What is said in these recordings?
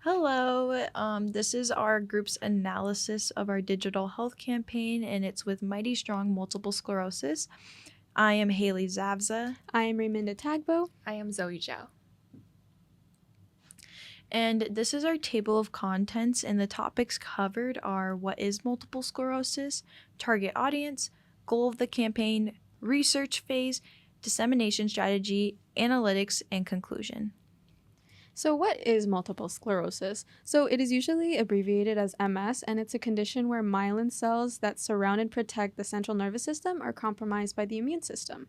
Hello. This is our group's analysis of our digital health campaign, and it's with Mighty Strong Multiple Sclerosis. I am Haley Zavzsa. I am Raeminda Tagbo. I am Zhao. And this is our table of contents, and the topics covered are what is multiple sclerosis, target audience, goal of the campaign, research phase, dissemination strategy, analytics, and conclusion. So, what is multiple sclerosis? So, it is usually abbreviated as MS, and it's a condition where myelin cells that surround and protect the central nervous system are compromised by the immune system.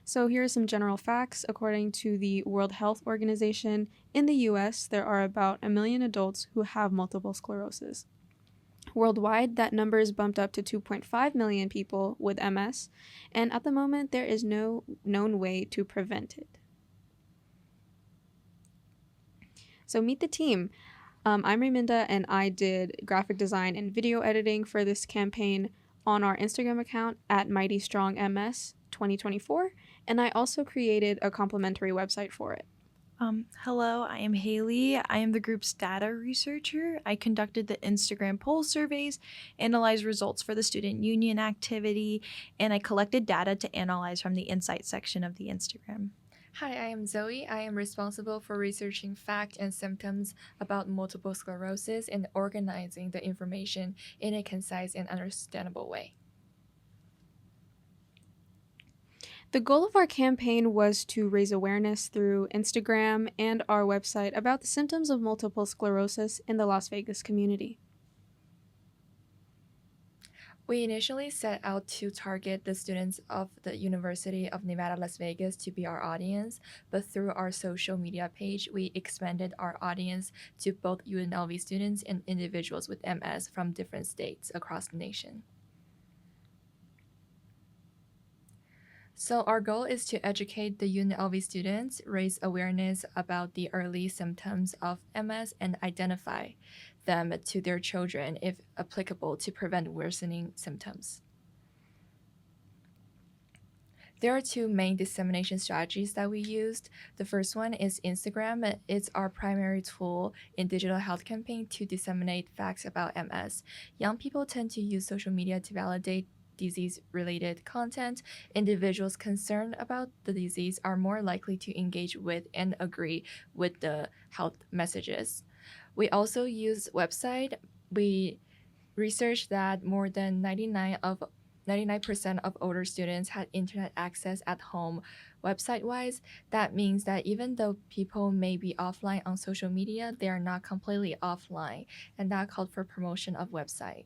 So, here are some general facts. According to the World Health Organization, in the US, there are about 1 million adults who have multiple sclerosis. Worldwide, that number is bumped up to 2.5 million people with MS, and at the moment, there is no known way to prevent it. So meet the team. I'm Raeminda, and I did graphic design and video editing for this campaign on our Instagram account at MightyStrongMS 2024, and I also created a complimentary website for it. Hello, I am Haley. I am the group's data researcher. I conducted the Instagram poll surveys, analyzed results for the student union activity, and I collected data to analyze from the insight section of the Instagram. Hi, I am Zoe. I am responsible for researching facts and symptoms about multiple sclerosis and organizing the information in a concise and understandable way. The goal of our campaign was to raise awareness through Instagram and our website about the symptoms of multiple sclerosis in the Las Vegas community. We initially set out to target the students of the University of Nevada, Las Vegas to be our audience, but through our social media page, we expanded our audience to both UNLV students and individuals with MS from different states across the nation. So our goal is to educate the UNLV students, raise awareness about the early symptoms of MS, and identify them to their children if applicable to prevent worsening symptoms. There are two main dissemination strategies that we used. The first one is Instagram. It's our primary tool in digital health campaign to disseminate facts about MS. Young people tend to use social media to validate disease-related content. Individuals concerned about the disease are more likely to engage with and agree with the health messages. We also use website. We researched that more than 99% of older students had internet access at home. Website-wise, that means that even though people may be offline on social media, they are not completely offline, and that called for promotion of website.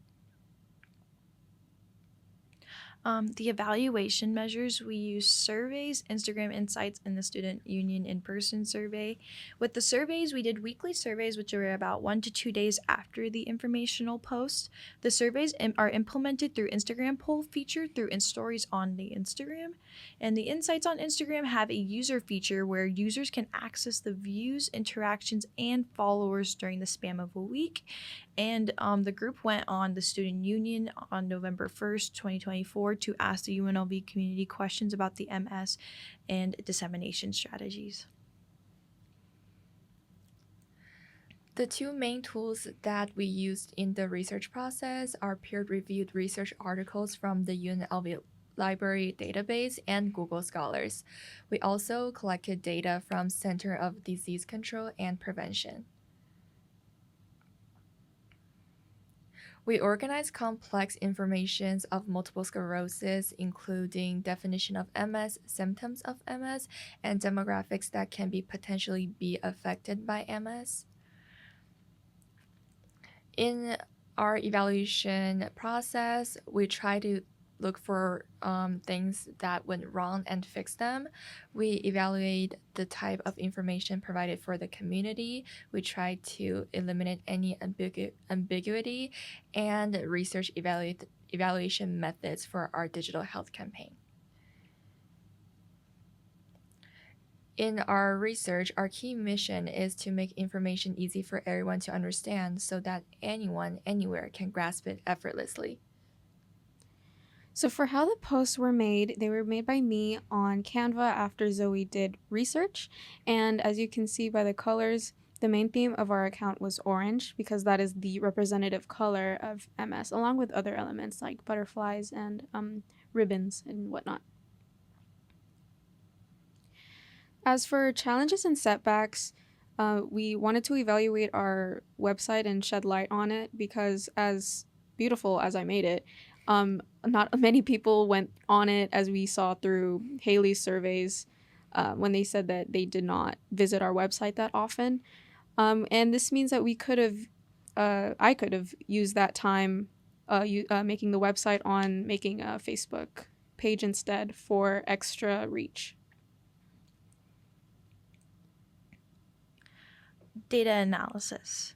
The evaluation measures, we use surveys, Instagram Insights, and the Student Union in-person survey. With the surveys, we did weekly surveys, which are about 1 to 2 days after the informational post. The surveys are implemented through Instagram poll feature through stories on the Instagram. And the Insights on Instagram have a user feature where users can access the views, interactions, and followers during the span of a week. And the group went on the Student Union on November 1st, 2024 to ask the UNLV community questions about the MS and dissemination strategies. The two main tools that we used in the research process are peer-reviewed research articles from the UNLV library database and Google Scholars. We also collected data from Center of Disease Control and Prevention. We organized complex information of multiple sclerosis, including definition of MS, symptoms of MS, and demographics that can potentially be affected by MS. In our evaluation process, we try to look for things that went wrong and fix them. We evaluate the type of information provided for the community. We try to eliminate any ambiguity and research evaluation methods for our digital health campaign. In our research, our key mission is to make information easy for everyone to understand so that anyone, anywhere can grasp it effortlessly. So for how the posts were made, they were made by me on Canva after Zoe did research. And as you can see by the colors, The main theme of our account was orange because that is the representative color of MS, along with other elements like butterflies and ribbons and whatnot. As for challenges and setbacks, we wanted to evaluate our website and shed light on it because, as beautiful as I made it, not many people went on it, as we saw through Haley's surveys when they said that they did not visit our website that often. And this means that I could have used that time making the website on making a Facebook page instead for extra reach. Data analysis.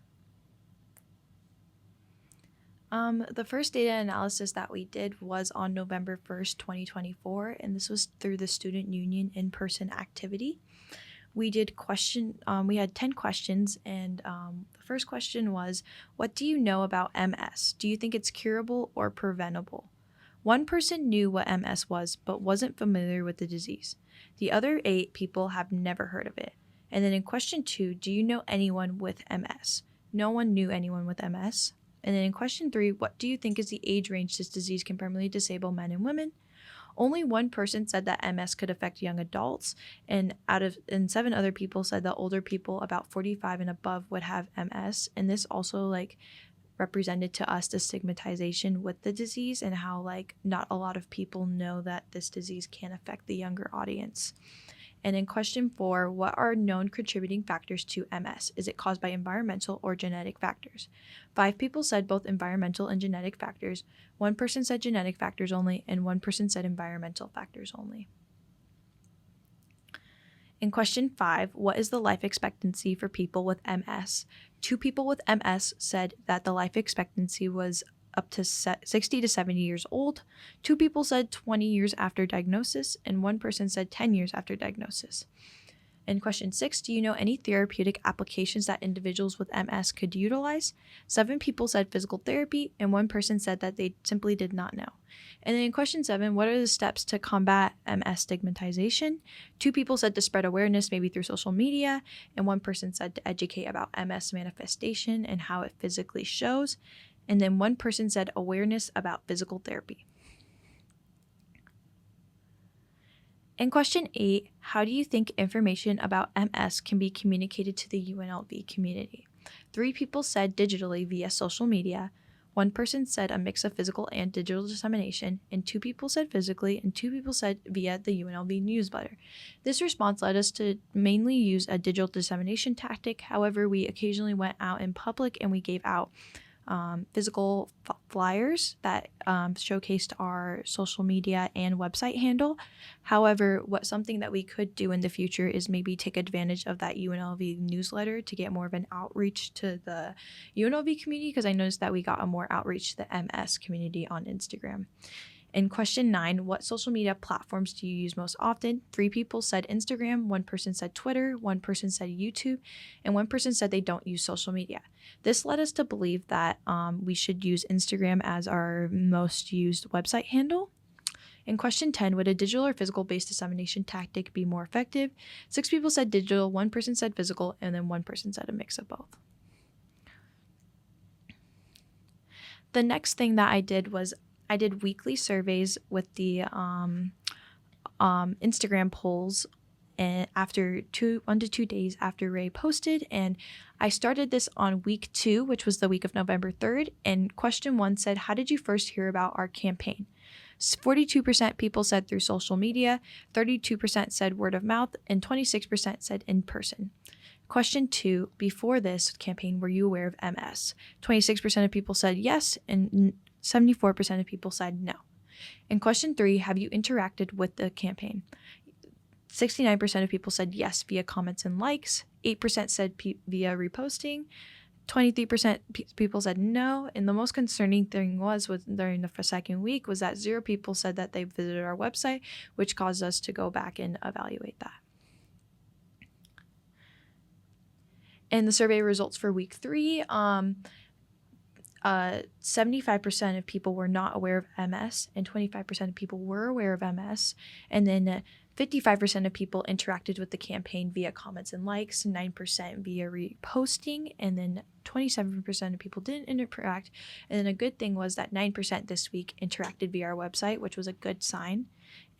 The first data analysis that we did was on November 1st, 2024, and this was through the Student Union in-person activity. We had 10 questions, and the first question was, what do you know about MS? Do you think it's curable or preventable? One person knew what MS was, but wasn't familiar with the disease. The other 8 people have never heard of it. And then in question 2, do you know anyone with MS? No one knew anyone with MS. And then in question 3, what do you think is the age range this disease can permanently disable men and women? Only one person said that MS could affect young adults, and 7 other people said that older people about 45 and above would have MS. And this also represented to us the stigmatization with the disease and how not a lot of people know that this disease can affect the younger audience. And in question 4, what are known contributing factors to MS? Is it caused by environmental or genetic factors? 5 people said both environmental and genetic factors. 1 person said genetic factors only, and 1 person said environmental factors only. In question 5, what is the life expectancy for people with MS? 2 people with MS said that the life expectancy was up to 60 to 70 years old. 2 people said 20 years after diagnosis, and 1 person said 10 years after diagnosis. In question 6, do you know any therapeutic applications that individuals with MS could utilize? 7 people said physical therapy, and 1 person said that they simply did not know. And then in question 7, what are the steps to combat MS stigmatization? 2 people said to spread awareness, maybe through social media, and 1 person said to educate about MS manifestation and how it physically shows. And then 1 person said awareness about physical therapy. In question 8, how do you think information about MS can be communicated to the UNLV community? 3 people said digitally via social media. 1 person said a mix of physical and digital dissemination, and 2 people said physically, and 2 people said via the UNLV newsletter. This response led us to mainly use a digital dissemination tactic. However, we occasionally went out in public and we gave out physical flyers that showcased our social media and website handle. However, something that we could do in the future is maybe take advantage of that UNLV newsletter to get more of an outreach to the UNLV community, because I noticed that we got a more outreach to the MS community on Instagram. In question 9, what social media platforms do you use most often? 3 people said Instagram, 1 person said Twitter, 1 person said YouTube, and 1 person said they don't use social media. This led us to believe that we should use Instagram as our most used website handle. In question 10, would a digital or physical-based dissemination tactic be more effective? 6 people said digital, 1 person said physical, and then 1 person said a mix of both. The next thing that I did was I did weekly surveys with the Instagram polls and after 1 to 2 days after Ray posted, and I started this on week 2, which was the week of November 3rd, and question 1 said, how did you first hear about our campaign? 42% people said through social media, 32% said word of mouth, and 26% said in person. Question 2, before this campaign, were you aware of MS? 26% of people said yes, and 74% of people said no. In question 3, have you interacted with the campaign? 69% of people said yes via comments and likes. 8% said via reposting. 23% people said no. And the most concerning thing was during the second week was that 0 people said that they visited our website, which caused us to go back and evaluate that. And the survey results for week 3, 75% of people were not aware of MS, and 25% of people were aware of MS. And then 55% of people interacted with the campaign via comments and likes, 9% via reposting, and then 27% of people didn't interact. And then a good thing was that 9% this week interacted via our website, which was a good sign.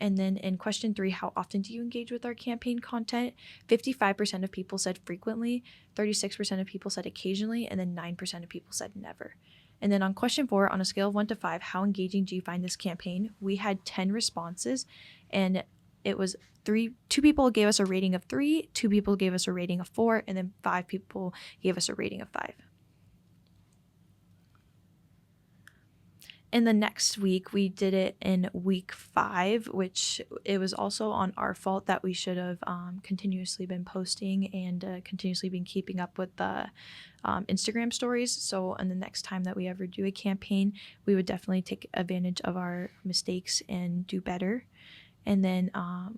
And then in question 3, how often do you engage with our campaign content? 55% of people said frequently, 36% of people said occasionally, and then 9% of people said never. And then on question 4, on a scale of 1 to 5, how engaging do you find this campaign? We had 10 responses, and it was 2 people gave us a rating of 3, 2 people gave us a rating of 4, and then 5 people gave us a rating of 5. In the next week, we did it in week 5, which it was also on our fault that we should have continuously been posting and continuously been keeping up with the Instagram stories. So on the next time that we ever do a campaign, we would definitely take advantage of our mistakes and do better. And then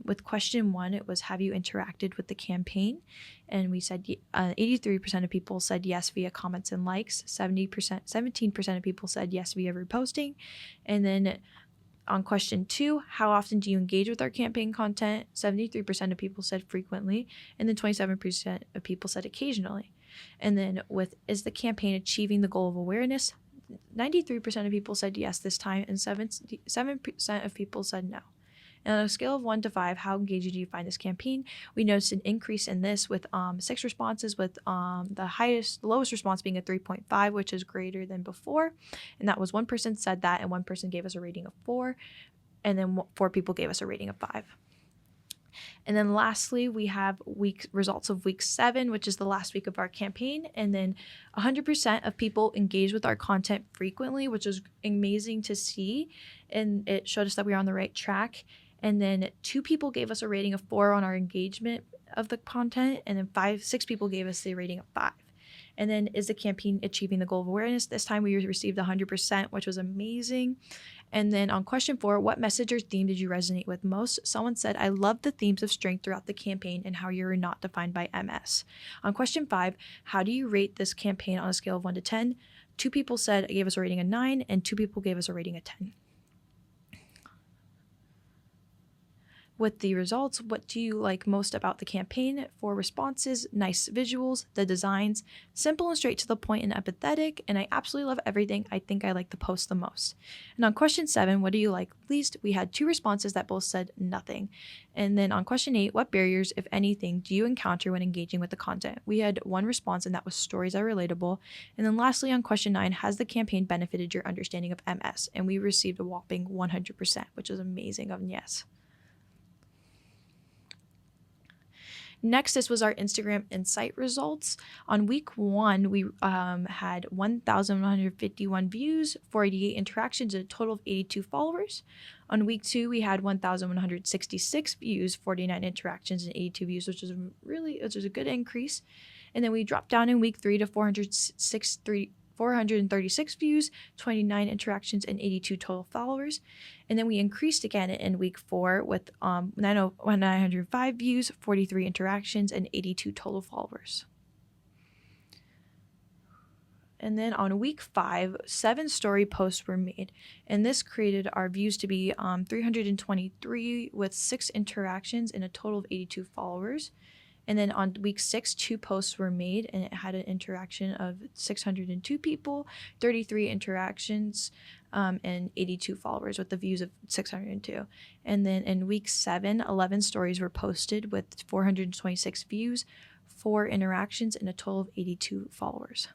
with question 1, it was, have you interacted with the campaign? And we said 83% of people said yes via comments and likes. 17% of people said yes via reposting. And then on question 2, how often do you engage with our campaign content? 73% of people said frequently. And then 27% of people said occasionally. And then with, is the campaign achieving the goal of awareness? 93% of people said yes this time, and 7% of people said no. And on a scale of 1 to 5, how engaging do you find this campaign? We noticed an increase in this with 6 responses, with the lowest response being a 3.5, which is greater than before. And that was 1 person said that, and 1 person gave us a rating of 4, and then 4 people gave us a rating of 5. And then lastly, we have results of week 7, which is the last week of our campaign. And then 100% of people engaged with our content frequently, which is amazing to see. And it showed us that we were on the right track. And then 2 people gave us a rating of 4 on our engagement of the content. And then 6 people gave us a rating of 5. And then, is the campaign achieving the goal of awareness? This time we received 100%, which was amazing. And then on question 4, what message or theme did you resonate with most? Someone said, I love the themes of strength throughout the campaign and how you're not defined by MS. On question 5, how do you rate this campaign on a scale of 1 to 10? 2 people said gave us a rating of 9, and 2 people gave us a rating of 10. With the results, what do you like most about the campaign? 4 responses, nice visuals, the designs, simple and straight to the point and empathetic, and I absolutely love everything. I think I like the post the most. And on question 7, what do you like least? We had 2 responses that both said nothing. And then on question 8, what barriers, if anything, do you encounter when engaging with the content? We had 1 response, and that was stories are relatable. And then lastly, on question 9, has the campaign benefited your understanding of MS? And we received a whopping 100%, which is amazing of yes. Next, this was our Instagram Insight results. On week 1, we had 1,151 views, 488 interactions, and a total of 82 followers. On week 2, we had 1,166 views, 49 interactions, and 82 views, which is a good increase. And then we dropped down in week 3 to 436 views, 29 interactions, and 82 total followers. And then we increased again in week 4 with 905 views, 43 interactions, and 82 total followers. And then on week 5, 7 story posts were made. And this created our views to be 323 with 6 interactions and a total of 82 followers. And then on week 6, 2 posts were made, and it had an interaction of 602 people, 33 interactions, and 82 followers with the views of 602. And then in week 7, 11 stories were posted with 426 views, 4 interactions, and a total of 82 followers.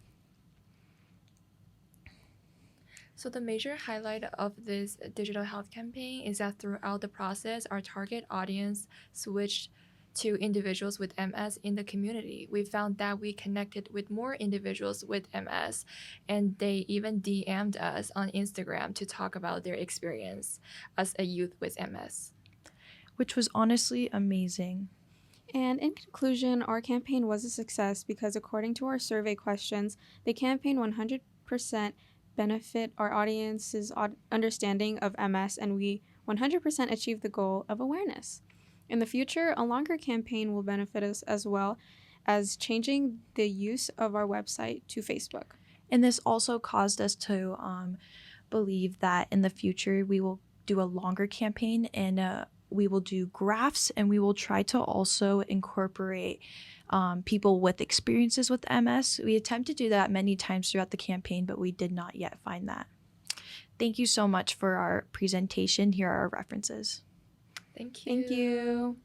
So the major highlight of this digital health campaign is that throughout the process, our target audience switched to individuals with MS in the community. We found that we connected with more individuals with MS, and they even DM'd us on Instagram to talk about their experience as a youth with MS. Which was honestly amazing. And in conclusion, our campaign was a success because according to our survey questions, the campaign 100% benefit our audience's understanding of MS, and we 100% achieved the goal of awareness. In the future, a longer campaign will benefit us as well as changing the use of our website to Facebook. And this also caused us to believe that in the future we will do a longer campaign, and we will do graphs, and we will try to also incorporate people with experiences with MS. We attempted to do that many times throughout the campaign, but we did not yet find that. Thank you so much for our presentation. Here are our references. Thank you. Thank you.